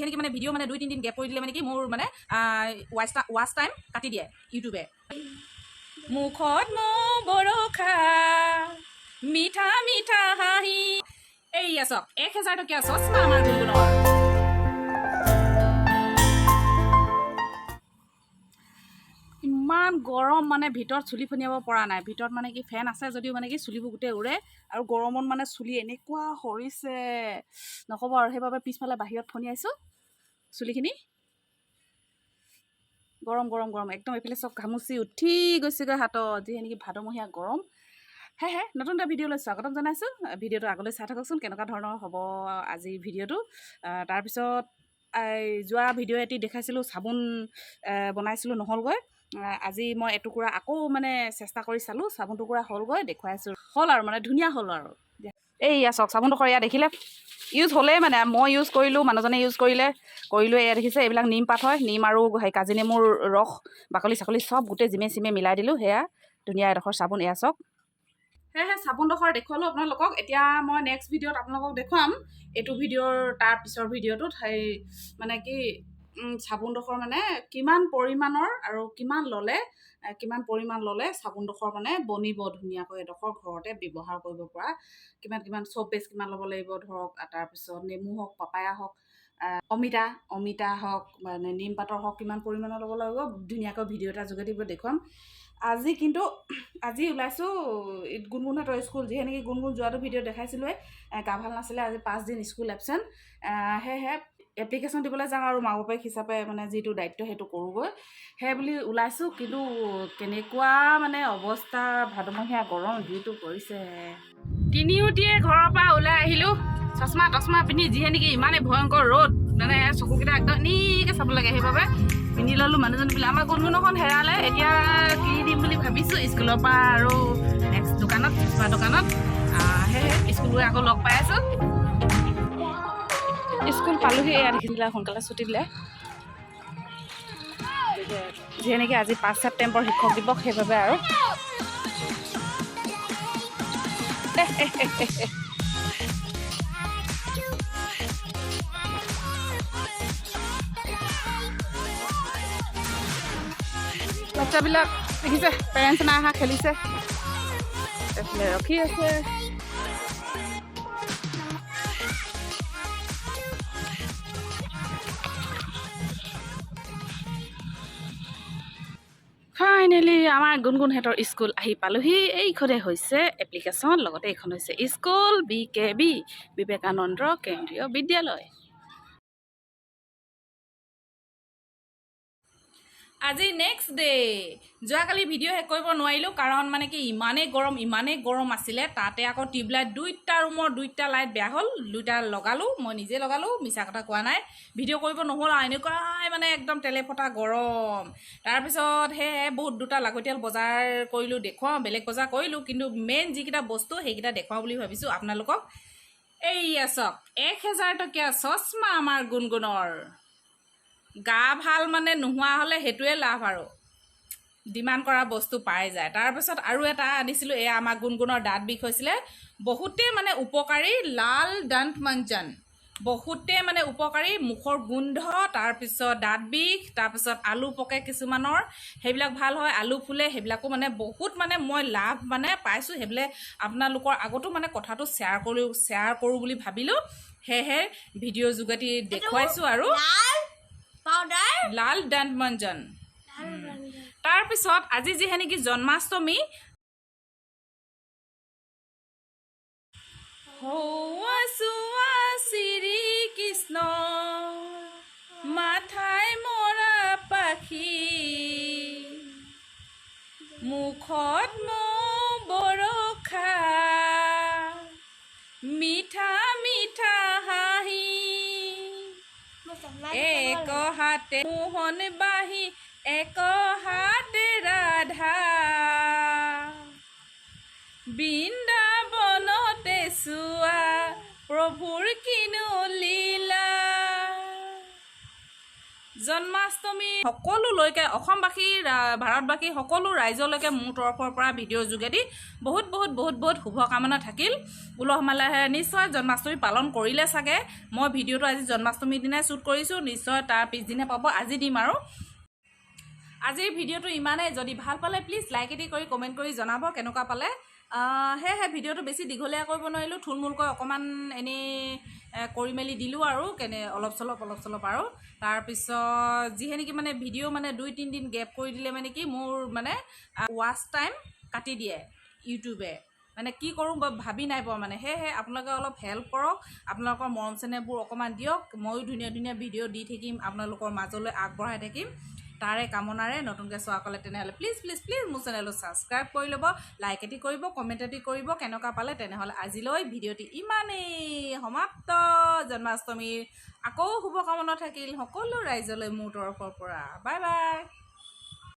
নেকি মানে ভিডিঅ' মানে 2-3 দিন গেপ কৰি দিলে মানে কি মোৰ মানে ৱাচ টাইম কাটি দিয়ে ইউটিউবে মুখত বৰষা মিঠা মিঠা হাঁহি এইয়া চাওক 1000 টকীয়া চশমা আমাৰ গুণগুণৰ ইমান গৰম মানে ভিতৰত চুলি ফনিয়াব পৰা নাই ভিতৰত মানে কি ফেন আছে যদিও মানে কি চুলিবোৰ গোটেই উৰে আৰু গৰমত মানে চুলি এনেকুৱা সৰিছে নক'ব আৰু সেইবাবে পিছফালে বাহিৰত ফনিয়াইছোঁ চুলিখিনি গৰম গৰম গৰম একদম এইফালে চব ঘামুচি উঠি গৈছেগৈ হাতত যিহে নেকি ভাদমহীয়া গৰম হে নতুন এটা ভিডিঅ' লৈ স্বাগতম জনাইছোঁ ভিডিঅ'টো আগলৈ চাই থাককচোন কেনেকুৱা ধৰণৰ হ'ব আজি ভিডিঅ'টো তাৰপিছত যোৱা ভিডিঅ' এটি দেখাইছিলোঁ চাবোন বনাইছিলোঁ নহ'লগৈ আজি মই এটুকুৰা আকৌ মানে চেষ্টা কৰি চালোঁ চাবোন টুকুৰা হ'লগৈ দেখুৱাইছোঁ হ'ল আৰু মানে ধুনীয়া হ'ল আৰু এইয়া চাওক চাবোন টুকুৰা এয়া দেখিলে ইউজ হ'লেই মানে মই ইউজ কৰিলোঁ মানুহজনে ইউজ কৰিলোঁ এয়া দেখিছে এইবিলাক নিম পাত হয় নিম আৰু সেই কাজি নেমুৰ ৰস বাকলি চাকলি চব গোটেই জিমে চিমে মিলাই দিলোঁ সেয়া ধুনীয়া এডোখৰ চাবোন এয়া চাওক সেয়েহে চাবোনডোখৰ দেখুৱালোঁ আপোনালোকক এতিয়া মই নেক্সট ভিডিঅ'ত আপোনালোকক দেখুৱাম এইটো ভিডিঅ'ৰ তাৰ পিছৰ ভিডিঅ'টোত সেই মানে কি চাবোনডোখৰ মানে কিমান পৰিমাণৰ আৰু কিমান ল'লে চাবোনডোখৰ মানে বনিব ধুনীয়াকৈ এডোখৰ ঘৰতে ব্যৱহাৰ কৰিব পৰা কিমান চ'প বেছ কিমান ল'ব লাগিব ধৰক তাৰপিছত নেমু হওক পাপায়া হওক অমিতা হওক মানে নিম পাতৰ হওক কিমান পৰিমাণৰ ল'ব লাগিব ধুনীয়াকৈ ভিডিঅ' এটা যোগেদি দেখুৱাম আজি ওলাইছোঁ গুণগুণহঁতৰ স্কুল যিহে নেকি গুণগুণ যোৱাটো ভিডিঅ' দেখাইছিলোঁৱে গা ভাল নাছিলে আজি 5 দিন স্কুল এবচেণ্ট সেয়েহে এপ্লিকেশ্যন দিবলৈ যাওঁ আৰু মা বাপেক হিচাপে মানে যিটো দায়িত্ব সেইটো কৰোঁগৈ সেই বুলি ওলাইছোঁ কিন্তু কেনেকুৱা মানে অৱস্থা ভাদমহীয়া গৰম যিটো কৰিছে তিনিওটিয়ে ঘৰৰ পৰা ওলাই আহিলোঁ চশমা তচমা পিন্ধি যিহে নেকি ইমানেই ভয়ংকৰ ৰ'দ মানে চকুকেইটা একদম এনেকৈ চাব লাগে সেইবাবে পিন্ধি ল'লোঁ মানুহজন বোলে আমাৰ গুণগুণখন হেৰালে এতিয়া কিনি দিম বুলি ভাবিছোঁ স্কুলৰ পৰা আৰু নেক্সট দোকানত চশমা দোকানত সেয়েহে স্কুল গৈ আকৌ লগ পাই আছোঁ স্কুল পালোহি এয়া দেখিছিলে সোনকালে ছুটি দিলে যিহে নেকি আজি 5 ছেপ্টেম্বৰ শিক্ষক দিৱস সেইবাবে আৰু বাচ্চাবিলাক দেখিছে পেৰেণ্টছ নাই অহা খেলিছে এইফালে ৰখি আছে ফাইনেলি আমাৰ গুণগুণহঁতৰ স্কুল আহি পালোহি এইখনে হৈছে এপ্লিকেশ্যন লগতে এইখন হৈছে স্কুল BKB বিবেকানন্দ কেন্দ্ৰীয় বিদ্যালয় আজি নেক্সট ডে যোৱাকালি ভিডিঅ' শেষ কৰিব নোৱাৰিলোঁ কাৰণ মানে কি ইমানেই গৰম আছিলে তাতে আকৌ টিউবলাইট 2টা ৰুমৰ 2টা লাইট বেয়া হ'ল 2টা লগালোঁ মই নিজে লগালোঁ মিছা কথা কোৱা নাই ভিডিঅ' কৰিব নহ'ল আৰু এনেকুৱাই মানে একদম তেলেফটা গৰম তাৰপিছত বহুত 2টা লাগতিয়াল বজাৰ কৰিলোঁ দেখুৱাওঁ বেলেগ বজাৰ কৰিলোঁ কিন্তু মেইন যিকেইটা বস্তু সেইকেইটা দেখুৱাওঁ বুলি ভাবিছোঁ আপোনালোকক এইয়া চাওক 1000 টকীয়া চশমা আমাৰ গুণগুণৰ গা ভাল মানে নোহোৱা হ'লে সেইটোৱে লাভ আৰু ডিমাণ্ড কৰা বস্তু পাই যায় তাৰপিছত আৰু এটা আনিছিলোঁ এয়া আমাৰ গুণগুণৰ দাঁত বিষ হৈছিলে বহুতেই মানে উপকাৰী লাল দান্ত মঞ্জন বহুতেই মানে উপকাৰী মুখৰ গোন্ধ তাৰপিছত দাঁত বিষ তাৰপিছত আলু পকে কিছুমানৰ সেইবিলাক ভাল হয় আলু ফুলে সেইবিলাকো মানে বহুত মানে মই লাভ মানে পাইছোঁ সেইবিলাক আপোনালোকৰ আগতো মানে কথাটো শ্বেয়াৰ কৰোঁ বুলি ভাবিলোঁ সেয়েহে ভিডিঅ' যোগেদি দেখুৱাইছোঁ আৰু লাল দান্ত মঞ্জন তাৰপিছত আজি যিহে নেকি জন্মাষ্টমী শ্ৰী কৃষ্ণ মাথাই মৰা পাখি মুখত বৰষা মিঠা মিঠা হাঁহি এক হাতে মোহন বাহি এক হাতে ৰাধা বৃন্দাবনতে চোৱা প্ৰভুৰ কিনো লীলা জন্মাষ্টমী সকলোলৈকে অসমবাসী ভাৰতবাসী সকলো ৰাইজলৈকে মোৰ তৰফৰ পৰা ভিডিঅ'ৰ যোগেদি বহুত বহুত বহুত বহুত শুভকামনা থাকিল। উলহ মালহেৰে নিশ্চয় জন্মাষ্টমী পালন কৰিলে চাগে। মই ভিডিঅ'টো আজি জন্মাষ্টমীৰ দিনাই শ্বুট কৰিছোঁ, নিশ্চয় তাৰ পিছদিনা পাব, আজি দিম আৰু। আজিৰ ভিডিঅ'টো ইমানেই। যদি ভাল পালে প্লিজ লাইক এটি কৰি কমেণ্ট কৰি জনাব কেনেকুৱা পালে। সেয়েহে ভিডিঅ'টো বেছি দীঘলীয়া কৰিব নোৱাৰিলোঁ, থুলমূলকৈ অকণমান এনেই কৰি মেলি দিলোঁ আৰু অলপ চলপ আৰু। তাৰপিছত যিহে নেকি মানে ভিডিঅ' মানে 2-3 দিন গেপ কৰি দিলে মানে কি মোৰ মানে ৱাচ টাইম কাটি দিয়ে ইউটিউবে। মানে কি কৰোঁ ভাবি নাই পোৱা মানে। সেয়েহে আপোনালোকে অলপ হেল্প কৰক, আপোনালোকৰ মৰম চেনেহবোৰ অকণমান দিয়ক। ময়ো ধুনীয়া ধুনীয়া ভিডিঅ' দি থাকিম, আপোনালোকৰ মাজলৈ আগবঢ়াই থাকিম। তাৰে কামনাৰে নতুনকৈ চোৱাসকলে তেনেহ'লে প্লিজ প্লিজ প্লিজ মোৰ চেনেলটো ছাবস্ক্ৰাইব কৰি ল'ব, লাইক এটি কৰিব, কমেণ্ট এটি কৰিব কেনেকুৱা পালে। তেনেহ'লে আজিলৈ ভিডিঅ'টি ইমানেই সমাপ্ত। জন্মাষ্টমীৰ আকৌ শুভকামনা থাকিল সকলো ৰাইজলৈ মোৰ তৰফৰ পৰা। Bye bye.